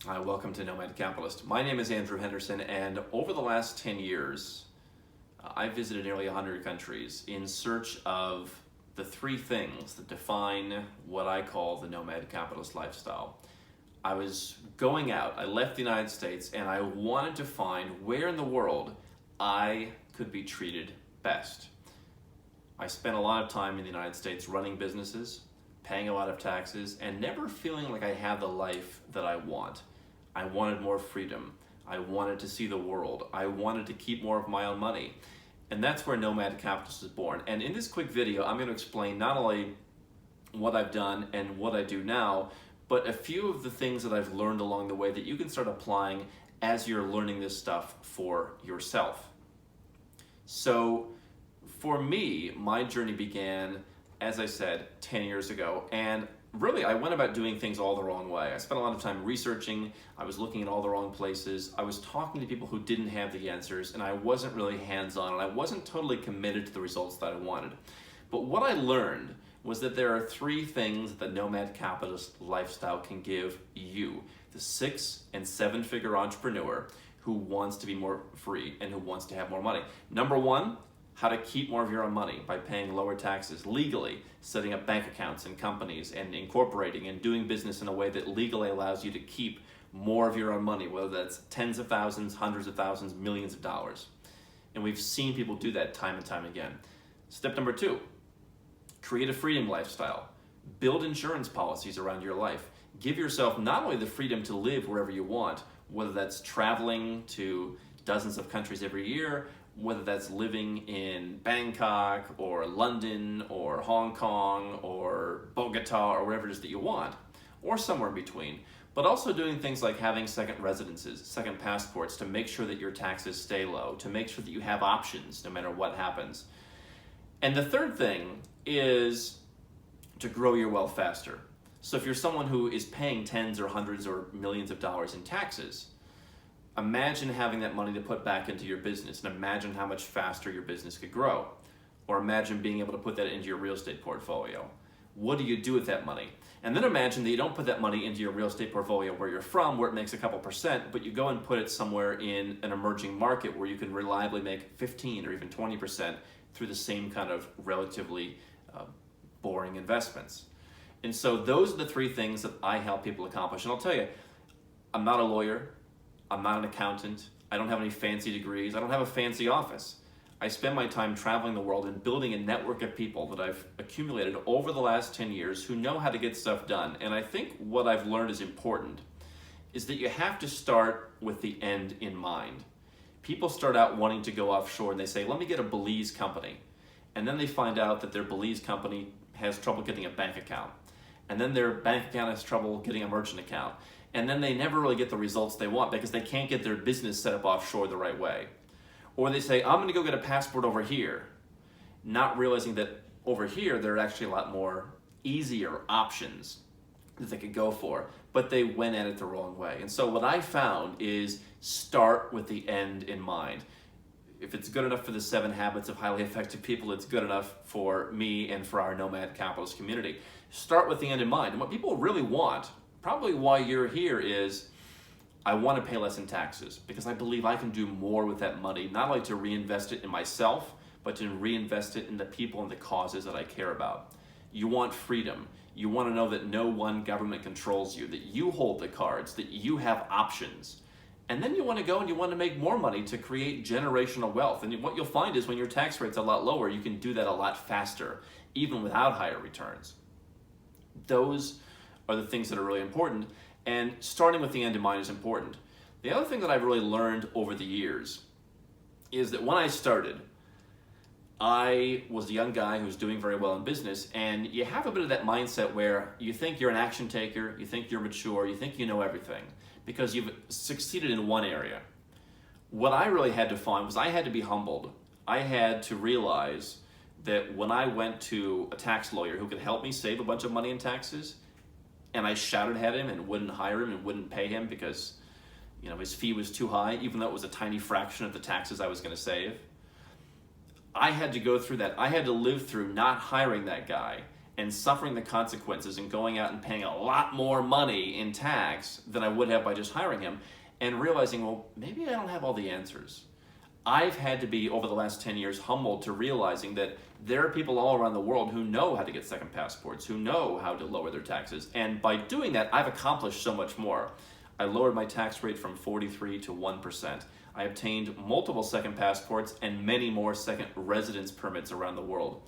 Hi, welcome to Nomad Capitalist. My name is Andrew Henderson, and over the last 10 years, I've visited nearly 100 countries in search of the three things that define what I call the Nomad Capitalist lifestyle. I was going out, I left the United States, and I wanted to find where in the world I could be treated best. I spent a lot of time in the United States running businesses, paying a lot of taxes, and never feeling like I had the life that I want. I wanted more freedom. I wanted to see the world. I wanted to keep more of my own money. And that's where Nomad Capitalist is born. And in this quick video, I'm going to explain not only what I've done and what I do now, but a few of the things that I've learned along the way that you can start applying as you're learning this stuff for yourself. So for me, my journey began, as I said, 10 years ago, and really I went about doing things all the wrong way. I spent a lot of time researching, I was looking in all the wrong places, I was talking to people who didn't have the answers, and I wasn't really hands-on, and I wasn't totally committed to the results that I wanted. But what I learned was that there are three things that the Nomad Capitalist lifestyle can give you, the 6- and 7-figure entrepreneur who wants to be more free and who wants to have more money. Number one, how to keep more of your own money by paying lower taxes legally, setting up bank accounts in companies and incorporating and doing business in a way that legally allows you to keep more of your own money, whether that's tens of thousands, hundreds of thousands, millions of dollars. And we've seen people do that time and time again. Step number two, create a freedom lifestyle. Build insurance policies around your life. Give yourself not only the freedom to live wherever you want, whether that's traveling to dozens of countries every year, whether that's living in Bangkok or London or Hong Kong or Bogota or wherever it is that you want, or somewhere in between, but also doing things like having second residences, second passports to make sure that your taxes stay low, to make sure that you have options no matter what happens. And the third thing is to grow your wealth faster. So if you're someone who is paying tens or hundreds or millions of dollars in taxes, imagine having that money to put back into your business, and imagine how much faster your business could grow. Or imagine being able to put that into your real estate portfolio. What do you do with that money? And then imagine that you don't put that money into your real estate portfolio where you're from, where it makes a couple percent, but you go and put it somewhere in an emerging market where you can reliably make 15 or even 20% through the same kind of relatively boring investments. And so those are the three things that I help people accomplish. And I'll tell you, I'm not a lawyer. I'm not an accountant. I don't have any fancy degrees. I don't have a fancy office. I spend my time traveling the world and building a network of people that I've accumulated over the last 10 years who know how to get stuff done. And I think what I've learned is important is that you have to start with the end in mind. People start out wanting to go offshore and they say, let me get a Belize company. And then they find out that their Belize company has trouble getting a bank account. And then their bank account has trouble getting a merchant account. And then they never really get the results they want because they can't get their business set up offshore the right way. Or they say, I'm going to go get a passport over here, not realizing that over here there are actually a lot more easier options that they could go for, but they went at it the wrong way. And so what I found is start with the end in mind. If it's good enough for the 7 habits of highly effective people, it's good enough for me and for our Nomad Capitalist community. Start with the end in mind. And what people really want, probably why you're here, is I want to pay less in taxes because I believe I can do more with that money, not only to reinvest it in myself, but to reinvest it in the people and the causes that I care about. You want freedom. You want to know that no one government controls you, that you hold the cards, that you have options. And then you want to go and you want to make more money to create generational wealth. And what you'll find is when your tax rate's a lot lower, you can do that a lot faster, even without higher returns. Those are the things that are really important, and starting with the end in mind is important. The other thing that I've really learned over the years is that when I started, I was a young guy who was doing very well in business, and you have a bit of that mindset where you think you're an action taker, you think you're mature, you think you know everything, because you've succeeded in one area. What I really had to find was I had to be humbled. I had to realize that when I went to a tax lawyer who could help me save a bunch of money in taxes, and I shouted at him and wouldn't hire him and wouldn't pay him because his fee was too high, even though it was a tiny fraction of the taxes I was going to save, I had to go through that. I had to live through not hiring that guy and suffering the consequences and going out and paying a lot more money in tax than I would have by just hiring him, and realizing, well, maybe I don't have all the answers. I've had to be, over the last 10 years, humbled to realizing that there are people all around the world who know how to get second passports, who know how to lower their taxes, and by doing that, I've accomplished so much more. I lowered my tax rate from 43 to 1%. I obtained multiple second passports and many more second residence permits around the world.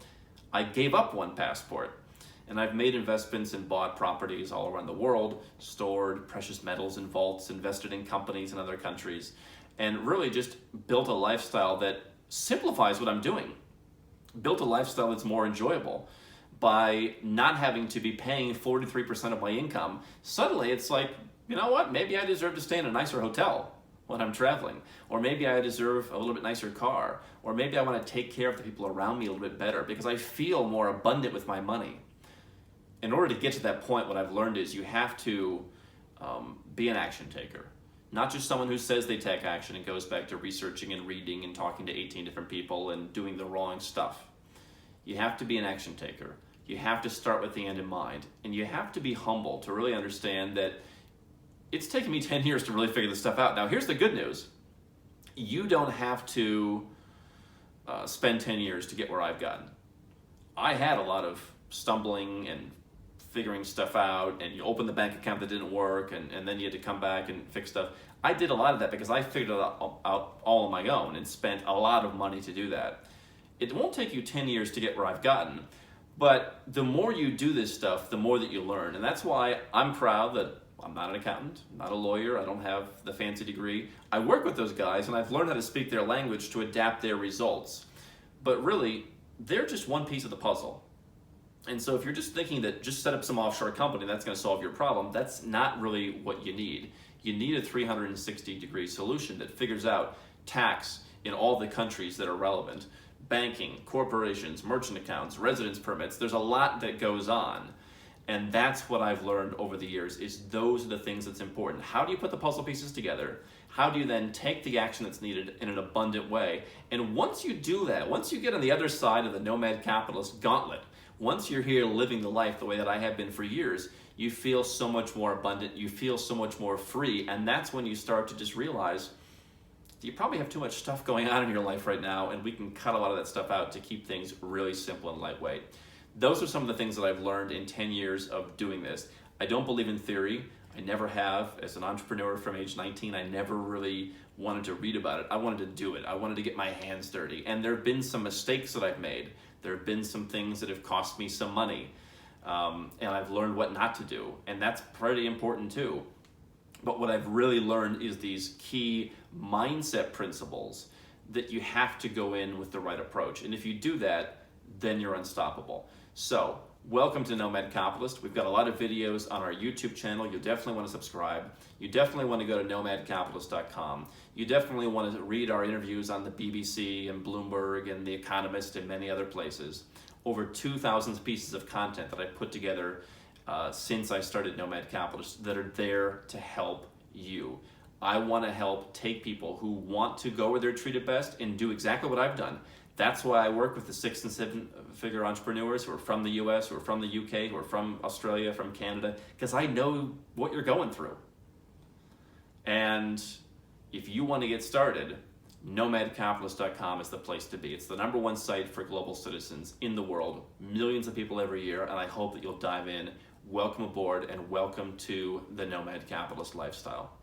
I gave up one passport, and I've made investments and bought properties all around the world, stored precious metals in vaults, invested in companies in other countries, and really just built a lifestyle that simplifies what I'm doing. Built a lifestyle that's more enjoyable. By not having to be paying 43% of my income, suddenly it's like, you know what, maybe I deserve to stay in a nicer hotel when I'm traveling, or maybe I deserve a little bit nicer car, or maybe I want to take care of the people around me a little bit better because I feel more abundant with my money. In order to get to that point, what I've learned is you have to be an action taker. Not just someone who says they take action and goes back to researching and reading and talking to 18 different people and doing the wrong stuff. You have to be an action taker. You have to start with the end in mind. And you have to be humble to really understand that it's taken me 10 years to really figure this stuff out. Now, here's the good news. You don't have to spend 10 years to get where I've gotten. I had a lot of stumbling and figuring stuff out, and you open the bank account that didn't work, and then you had to come back and fix stuff. I did a lot of that because I figured it out all on my own and spent a lot of money to do that. It won't take you 10 years to get where I've gotten, but the more you do this stuff, the more that you learn. And that's why I'm proud that I'm not an accountant, not a lawyer, I don't have the fancy degree. I work with those guys, and I've learned how to speak their language to adapt their results. But really, they're just one piece of the puzzle. And so if you're just thinking that just set up some offshore company, that's going to solve your problem, that's not really what you need. You need a 360-degree solution that figures out tax in all the countries that are relevant, banking, corporations, merchant accounts, residence permits. There's a lot that goes on. And that's what I've learned over the years, is those are the things that's important. How do you put the puzzle pieces together? How do you then take the action that's needed in an abundant way? And once you do that, once you get on the other side of the Nomad Capitalist gauntlet, once you're here living the life the way that I have been for years, you feel so much more abundant, you feel so much more free, and that's when you start to just realize you probably have too much stuff going on in your life right now, and we can cut a lot of that stuff out to keep things really simple and lightweight. Those are some of the things that I've learned in 10 years of doing this. I don't believe in theory. I never have. As an entrepreneur from age 19, I never really wanted to read about it. I wanted to do it. I wanted to get my hands dirty. And there have been some mistakes that I've made. There have been some things that have cost me some money. And I've learned what not to do. And that's pretty important too. But what I've really learned is these key mindset principles that you have to go in with the right approach. And if you do that, then you're unstoppable. So, welcome to Nomad Capitalist. We've got a lot of videos on our YouTube channel. You definitely want to subscribe. You definitely want to go to nomadcapitalist.com. You definitely want to read our interviews on the BBC and Bloomberg and The Economist and many other places. Over 2,000 pieces of content that I put together since I started Nomad Capitalist that are there to help you. I want to help take people who want to go where they're treated best and do exactly what I've done. That's why I work with the 6- and 7-figure entrepreneurs who are from the US, who are from the UK, who are from Australia, from Canada, because I know what you're going through. And if you want to get started, nomadcapitalist.com is the place to be. It's the #1 site for global citizens in the world, millions of people every year, and I hope that you'll dive in. Welcome aboard and welcome to the Nomad Capitalist lifestyle.